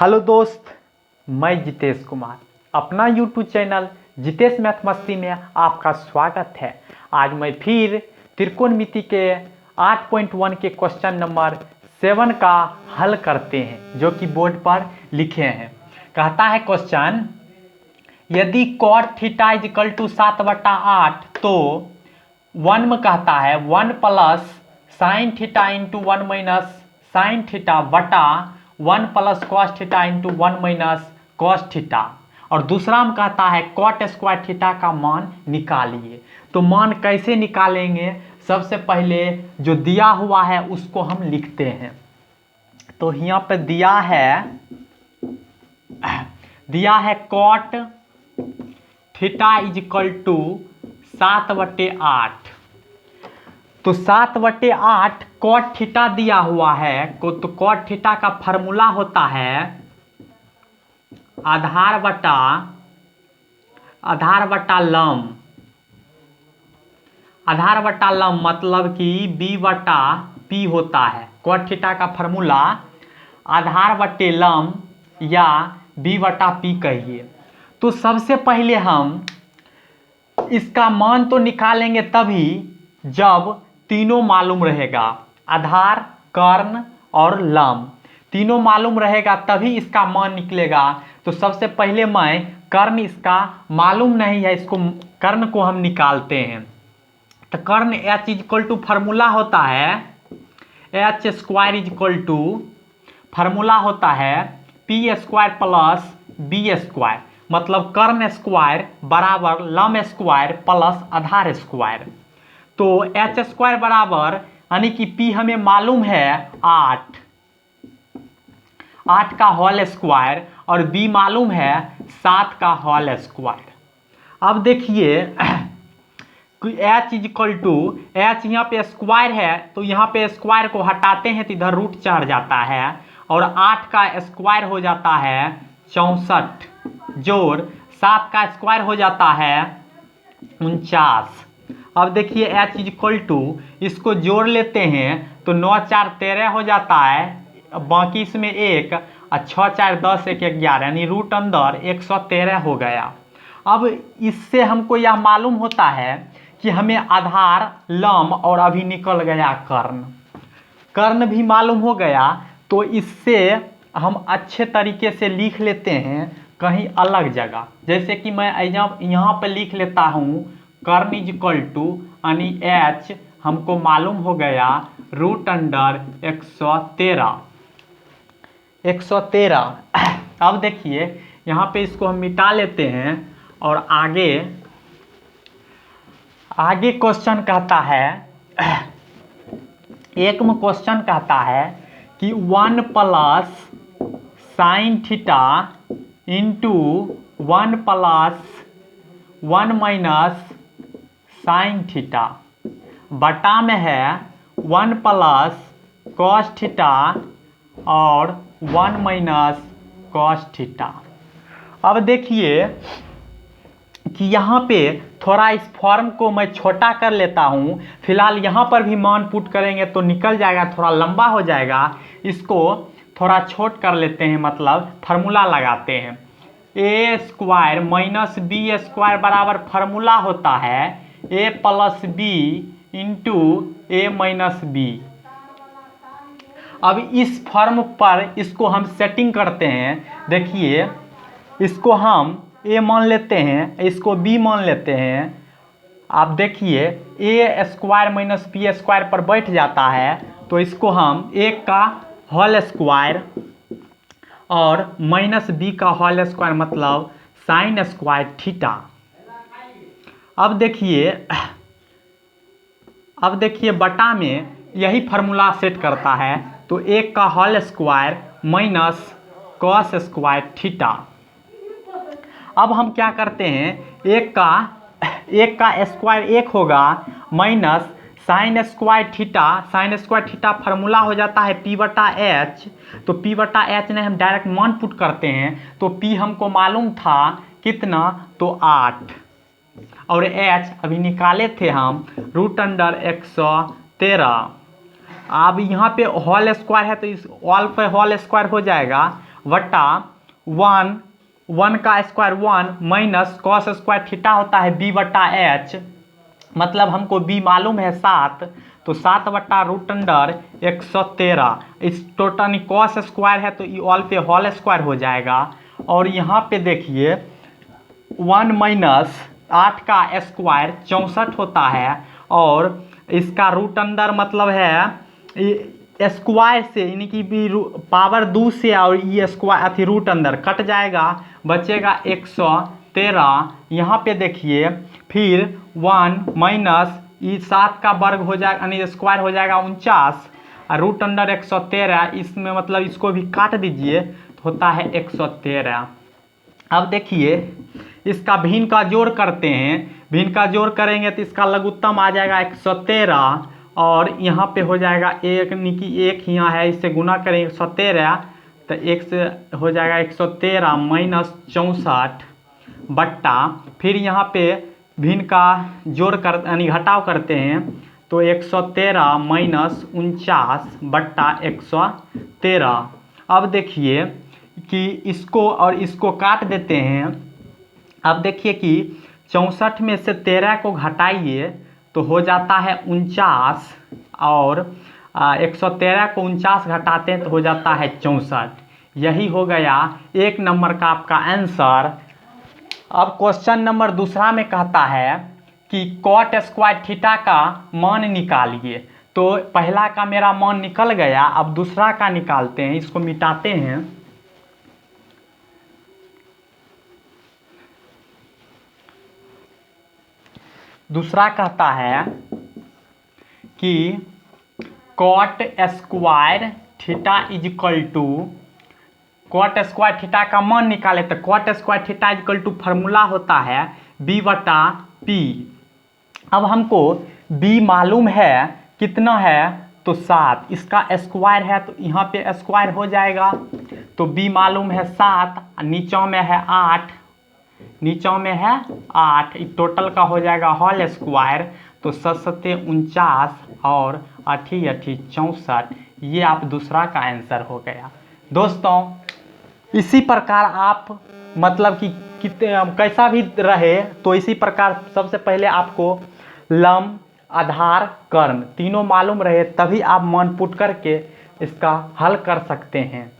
Hello दोस्त, मैं जितेश कुमार अपना यूट्यूब चैनल जितेश मैथ मस्ती में आपका स्वागत है। आज मैं फिर त्रिकोणमिति के 8.1 के क्वेश्चन नंबर 7 का हल करते हैं, जो कि बोर्ड पर लिखे हैं। कहता है क्वेश्चन, यदि cot थीटा इजिकल टू 7/8 तो 1 में कहता है 1 plus sine theta into 1 minus sine theta बटा 1 plus cos theta into 1 minus cos theta. और दूसरा में कहता है कॉट स्क्वायर थीटा का मान निकालिए। तो मान कैसे निकालेंगे? सबसे पहले जो दिया हुआ है उसको हम लिखते हैं। तो यहाँ पे दिया है कॉट थीटा इजिकल टू 7/8। तो 7/8 कॉट थीटा दिया हुआ है। तो कॉट थीटा का फॉर्मूला होता है आधार बटा लम, मतलब कि b बटा p होता है। कॉट थीटा का फॉर्मूला आधार बटे लम या b बटा p कहिए। तो सबसे पहले हम इसका मान तो निकालेंगे तभी जब तीनों मालूम रहेगा, आधार, कर्ण और लम तीनों मालूम रहेगा तभी इसका मान निकलेगा। तो सबसे पहले मैं कर्ण इसका मालूम नहीं है, इसको कर्ण को हम निकालते हैं। तो कर्ण h इक्वल टू फार्मूला होता है h square equal to formula होता है p square plus b square, मतलब कर्ण स्क्वायर बराबर लम स्क्वायर प्लस आधार स्क्वायर। तो h स्क्वायर बराबर यानी कि p हमें मालूम है 8 का होल स्क्वायर और b मालूम है 7 का होल स्क्वायर। अब देखिए h इक्वल टू h यहाँ पे स्क्वायर है, तो यहाँ पे स्क्वायर को हटाते हैं तो इधर रूट चढ़ जाता है और 8 का स्क्वायर हो जाता है 64 जोड़ 7 का स्क्वायर हो जाता है 49। अब देखिए h इक्वल टू इसको जोड़ लेते हैं तो 9 4 13 हो जाता है, बाकी इसमें 1 और 6 4 10 1 11 यानी रूट अंदर 113 हो गया। अब इससे हमको यह मालूम होता है कि हमें आधार, लम और अभी निकल गया कर्ण भी मालूम हो गया। तो इससे हम अच्छे तरीके से लिख लेते हैं कहीं अलग जगह, जैसे कि मैं यहाँ पर लिख लेता हूँ कर्ण इक्वल टू यानी h हमको मालूम हो गया रूट अंडर 113। अब देखिए यहाँ पे इसको हम मिटा लेते हैं और आगे क्वेश्चन कहता है, एक में क्वेश्चन कहता है कि 1 plus sine theta into 1 plus 1 minus sine theta बटा में है 1 प्लस कॉस थीटा और 1 माइनस कॉस थीटा। अब देखिए कि यहाँ पे थोड़ा इस फॉर्म को मैं छोटा कर लेता हूँ। फिलहाल यहाँ पर भी मान पुट करेंगे तो निकल जाएगा, थोड़ा लंबा हो जाएगा। इसको थोड़ा छोट कर लेते हैं, मतलब फार्मूला लगाते हैं ए स्क्वायर माइनस बी स्क्वायर बराबर फार्मूला होता है ए प्लस बी इंटू ए माइनस बी। अब इस फॉर्म पर इसको हम सेटिंग करते हैं। देखिए इसको हम ए मान लेते हैं, इसको बी मान लेते हैं। आप देखिए ए स्क्वायर माइनस बी स्क्वायर पर बैठ जाता है, तो इसको हम ए का होल स्क्वायर और माइनस बी का होल स्क्वायर मतलब साइन स्क्वायर थीटा। अब देखिए बटा में यही फार्मूला सेट करता है, तो एक का whole square minus cos square theta. अब हम क्या करते हैं, एक का स्क्वायर 1 होगा minus sine square theta formula हो जाता है p बटा h। तो p बटा h ने हम डायरेक्ट मान पुट करते हैं, तो p हमको मालूम था कितना, तो 8 और h अभी निकाले थे हम रूट अंडर 113। अब यहाँ पे होल स्क्वायर है तो इस ऑल पे होल स्क्वायर हो जाएगा वटा 1 का square 1 minus cos square theta होता है b बटा एच, मतलब हमको b मालूम है 7, तो 7 बटा रूट अंडर 113। इस टोटल कॉस स्क्वायर है तो ये ऑल पे होल स्क्वायर हो जाएगा। और यहाँ पे देखिए 1 माइनस 8 का स्क्वायर 64 होता है, और इसका रूट अंडर मतलब है स्क्वायर से, यानी कि भी पावर 2 से, और ये स्क्वायर अथी रूट अंडर कट जाएगा, बचेगा 113। यहाँ पे देखिए फिर 1 माइनस ये 7 का वर्ग हो जाएगा, यानी स्क्वायर हो जाएगा 49, और रूट अंडर 113, इसमें मतलब इसको भी काट दीजिए तो होता है 113। अब देखिए इसका भिन्न का जोड़ करते हैं, भिन्न का जोड़ करेंगे तो इसका लघुत्तम आ जाएगा 113, और यहाँ पे हो जाएगा एक, यानी कि एक यहाँ है, इससे गुना करेंगे 117, तो एक से हो जाएगा 113 माइनस 64 बट्टा, फिर यहाँ पे भिन्न का जोड़ कर यानी घटाव करते हैं तो 113 माइनस 49 बट्टा 113। अब देखिए कि इसको और इसको काट देते हैं। अब देखिए कि 64 में से 13 को घटाइए तो हो जाता है 49, और 113 को 49 घटाते हैं तो हो जाता है 64। यही हो गया 1 नंबर का आपका आंसर। अब क्वेश्चन नंबर दूसरा में कहता है कि कॉट स्क्वायर थीटा का मान निकालिए। तो पहला का मेरा मान निकल गया, अब दूसरा का निकालते हैं, इसको मिटाते हैं। दूसरा कहता है कि cot square theta is equal to, cot square theta का मान निकाले तो cot square theta is equal to formula होता है b बटा p। अब हमको b मालूम है कितना है तो 7, इसका स्क्वायर है तो यहाँ पे स्क्वायर हो जाएगा, तो b मालूम है 7, नीचों में है 8, नीचों में है 8, टोटल का हो जाएगा होल स्क्वायर, तो 7 49 और 8 64। ये आप दूसरा का आंसर हो गया। दोस्तों इसी प्रकार आप मतलब कि कैसा भी रहे तो इसी प्रकार सबसे पहले आपको लंब, आधार, कर्ण तीनों मालूम रहे, तभी आप मान पुट करके इसका हल कर सकते हैं।